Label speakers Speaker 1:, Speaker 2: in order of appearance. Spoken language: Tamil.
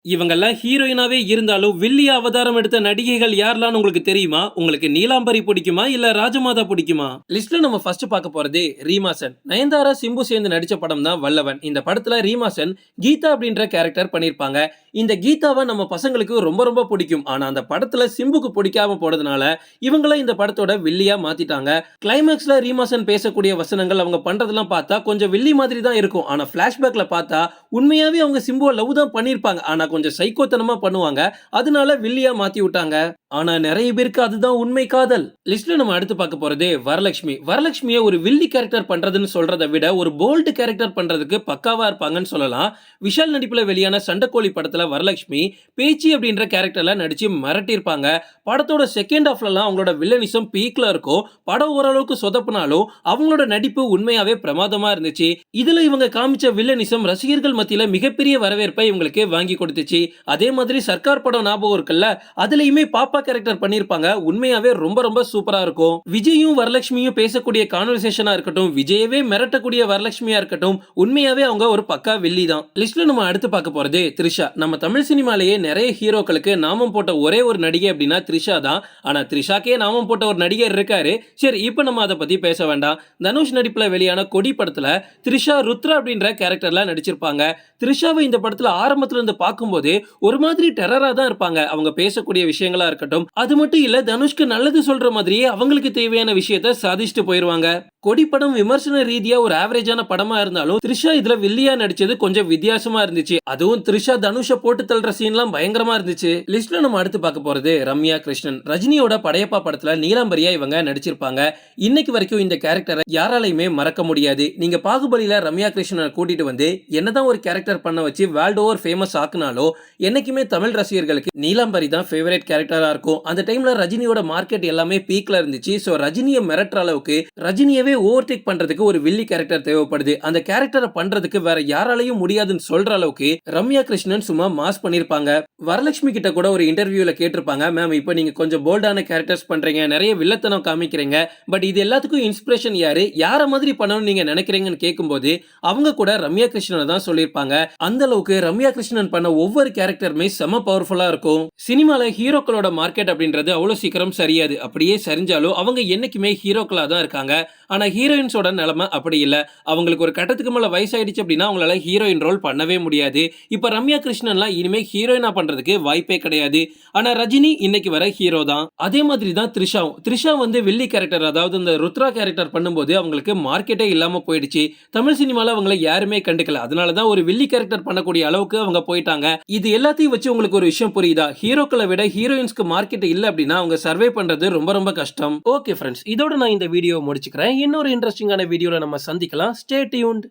Speaker 1: இவங்கெல்லாம் ஹீரோயினாவே இருந்தாலும் வில்லியா அவதாரம் எடுத்த நடிகைகள் யாரெல்லாம் உங்களுக்கு தெரியுமா? உங்களுக்கு நீலாம்பரி பிடிக்குமா இல்ல ராஜமாதா பிடிக்குமா? லிஸ்ட்ல நம்ம ஃபர்ஸ்ட் பார்க்க போறது ரீமாசன். நயன்தாரா சிம்பு சேர்ந்து நடிச்ச படம் தான் வல்லவன். இந்த படத்துல ரீமாசன் கீதா அப்படின்ற கேரக்டர் பண்ணிருப்பாங்க. இந்த கீதாவை நம்ம பசங்களுக்கு ரொம்ப ரொம்ப பிடிக்கும். ஆனா அந்த படத்துல சிம்புக்கு பிடிக்காம போனதுனால இவங்கள இந்த படத்தோட வில்லியா மாத்திட்டாங்க. கிளைமேக்ஸ்ல ரீமாசன் பேசக்கூடிய வசனங்கள் அவங்க பண்றதெல்லாம் பார்த்தா கொஞ்சம் வில்லி மாதிரி தான் இருக்கும். ஆனா பிளாஷ்பேக்ல பார்த்தா உண்மையாவே அவங்க சிம்புவை லவ் தான் பண்ணிருப்பாங்க. ஆனா கொஞ்சம் சைக்கோத்தனமா பண்ணுவாங்க. அதனால வில்லியா மாத்தி விட்டாங்க. ஆனா நிறைய பேருக்கு அதுதான் உண்மை காதல். லிஸ்ட்ல நம்ம அடுத்து பார்க்க போறது வரலட்சுமி. வரலட்சுமியை ஒரு வில்லி கேரக்டர் பண்றதுன்னு சொல்றதை விட ஒரு போல்டு கேரக்டர் பண்றதுக்கு பக்காவா இருப்பாங்கன்னு சொல்லலாம். விஷால் நடிப்புல வெளியான சண்டைக்கோழி படத்துல வரலட்சுமி பேச்சி அப்படின்ற கேரக்டர்ல நடிச்சு மிரட்டியிருப்பாங்க. படத்தோட செகண்ட் ஹாஃப்லாம் அவங்களோட வில்லனிசம் பீக்ல இருக்கும். படம் ஓரளவுக்கு சொதப்பினாலும் அவங்களோட நடிப்பு உண்மையாவே பிரமாதமா இருந்துச்சு. இதுல இவங்க காமிச்ச வில்லனிசம் ரசிகர்கள் மத்தியில மிகப்பெரிய வரவேற்பை இவங்களுக்கு வாங்கி கொடுத்துச்சு. அதே மாதிரி சர்க்கார் படம் ஞாபகம் இருக்குல்ல, அதுலயுமே பாப்பா கேரக்டர் பண்ணிருப்பாங்க. உண்மையாவே ரொம்ப ரொம்ப சூப்பரா இருக்கும். விஜயும் வரலட்சுமியும் பேசக்கூடிய கான்வர்சேஷனா இருக்கட்டும், விஜயவே மிரட்டக்கூடிய வரலட்சுமியா இருக்கட்டும், உண்மையாவே அவங்க ஒரு பக்கா வில்லி தான். லிஸ்ட்ல நம்ம அடுத்து பார்க்க போறது த்ரிஷா. நம்ம தமிழ் சினிமாலேயே நிறைய ஹீரோக்களுக்கு நாமம் போட்ட ஒரே ஒரு நடிகை அப்படின்னா த்ரிஷா தான். ஆனா த்ரிஷாக்கே நாமம் போட்ட ஒரு நடிகர் இருக்காரு. சரி, இப்போ நம்ம அதை பத்தி பேச வேண்டாம். தனுஷ் நடிப்புல வெளியான கொடி படத்துல த்ரிஷா ருத்ரா அப்படின்ற கேரக்டர்ல நடிச்சிருப்பாங்க. த்ரிஷாவை இந்த படத்துல ஆரம்பத்துல இருந்து பார்க்கும்போது ஒரு மாதிரி டெரரா தான் இருப்பாங்க. அவங்க பேசக்கூடிய விஷயங்களா இருக்கட்டும், அது மட்டும் இல்ல தனுஷ்க்கு நல்லது சொல்ற மாதிரியே அவங்களுக்கு தேவையான விஷயத்தை சாதிச்சுட்டு போயிருவாங்க. கொடி படம் விமர்சன ரீதியா ஒரு ஆவரேஜான படமா இருந்தாலும் த்ரிஷா இதுல வில்லியா நடிச்சது கொஞ்சம் வித்தியாசமா இருந்துச்சு. அதுவும் த்ரிஷா தனுஷ போட்டு தள்ளுற சீன்லாம் பயங்கரமா இருந்துச்சு. லிஸ்ட்ல நம்ம அடுத்து பார்க்க போறது ரம்யா கிருஷ்ணன். ரஜினியோட படையப்பா படத்துல நீலாம்பரியா இவங்க நடிச்சிருப்பாங்க. இன்னைக்கு வரைக்கும் இந்த கேரக்டரை யாராலையுமே மறக்க முடியாது. நீங்க பாகுபலியில ரம்யா கிருஷ்ணனை கூட்டிட்டு வந்து என்னதான் ஒரு கேரக்டர் பண்ண வச்சு வேர்ல்ட் ஓவர் ஃபேமஸ் ஆக்குனாலோ என்னைக்குமே தமிழ் ரசிகர்களுக்கு நீலாம்பரி தான் ஃபேவரட் கேரக்டரா இருக்கும். அந்த டைம்ல ரஜினியோட மார்க்கெட் எல்லாமே பீக்ல இருந்துச்சு. சோ ரஜினியை மிரட்டுற அளவுக்கு ரஜினியவே ஓவர்டேக் பண்றதுக்கு ஒரு வில்லி கேரக்டர் தேவைப்படுது. அந்த கேரக்டரை பண்றதுக்கு வேற யாராலையும் முடியாதுன்னு சொல்ற அளவுக்கு ரம்யா கிருஷ்ணன் சும்மா மாஸ் பண்ணிருப்பாங்க. வரலட்சுமி கிட்ட கூட ஒரு இன்டர்வியூல கேட்டிருப்பாங்க, மேம் இப்போ நீங்க கொஞ்சம் போல்டான கேரக்டர்ஸ் பண்றீங்க, நிறைய வில்லத்தனம் காமிக்கிறீங்க, பட் இது எல்லாத்துக்கும் இன்ஸ்பிரேஷன் யாரு, யார மாதிரி பண்ணணும்னு நீங்க நினைக்கிறீங்கன்னு கேட்கும்போது அவங்க கூட ரம்யா கிருஷ்ணனை தான் சொல்லியிருப்பாங்க. அந்த அளவுக்கு ரம்யா கிருஷ்ணன் பண்ண ஒவ்வொரு கேரக்டருமே செம பவர்ஃபுல்லா இருக்கும். சினிமால ஹீரோக்களோட மார்க்கெட் அப்படின்றது அவ்வளவு சீக்கிரம் சரியாது. அப்படியே சரிஞ்சாலும் அவங்க என்னைக்குமே ஹீரோக்களா தான் இருக்காங்க. ஆனா ஹீரோயின்ஸோட நிலைமை அப்படி இல்ல. அவங்களுக்கு ஒரு கட்டத்துக்கு மேல வயசாயிடுச்சு அப்படின்னா அவங்களால ஹீரோயின் ரோல் பண்ணவே முடியாது. இப்ப ரம்யா கிருஷ்ணன்லாம் இனிமே ஹீரோயினா பண்றதுக்கு வாய்ப்பே கிடையாது. ஆனா ரஜினி இன்னைக்கு வர ஹீரோ தான். அதே மாதிரி தான் த்ரிஷாவும். த்ரிஷா வந்து வில்லி கேரக்டர், அதாவது இந்த ருத்ரா கேரக்டர் பண்ணும்போது அவங்களுக்கு மார்க்கெட்டே இல்லாம போயிடுச்சு. தமிழ் சினிமால அவங்களை யாருமே கண்டுக்கல. அதனாலதான் ஒரு வில்லி கேரக்டர் பண்ணக்கூடிய அளவுக்கு அவங்க போயிட்டாங்க. இது எல்லாத்தையும் வச்சு உங்களுக்கு ஒரு விஷயம் புரியுதா? ஹீரோக்களை விட ஹீரோயின்ஸ்க்கு மார்க்கெட் இல்ல அப்படின்னா அவங்க சர்வே பண்றது ரொம்ப ரொம்ப கஷ்டம். ஓகே ஃப்ரெண்ட்ஸ், இதோட நான் இந்த வீடியோ முடிச்சுக்கிறேன். இன்னொரு இன்ட்ரெஸ்டிங்கான வீடியோல நம்ம சந்திக்கலாம். Stay tuned.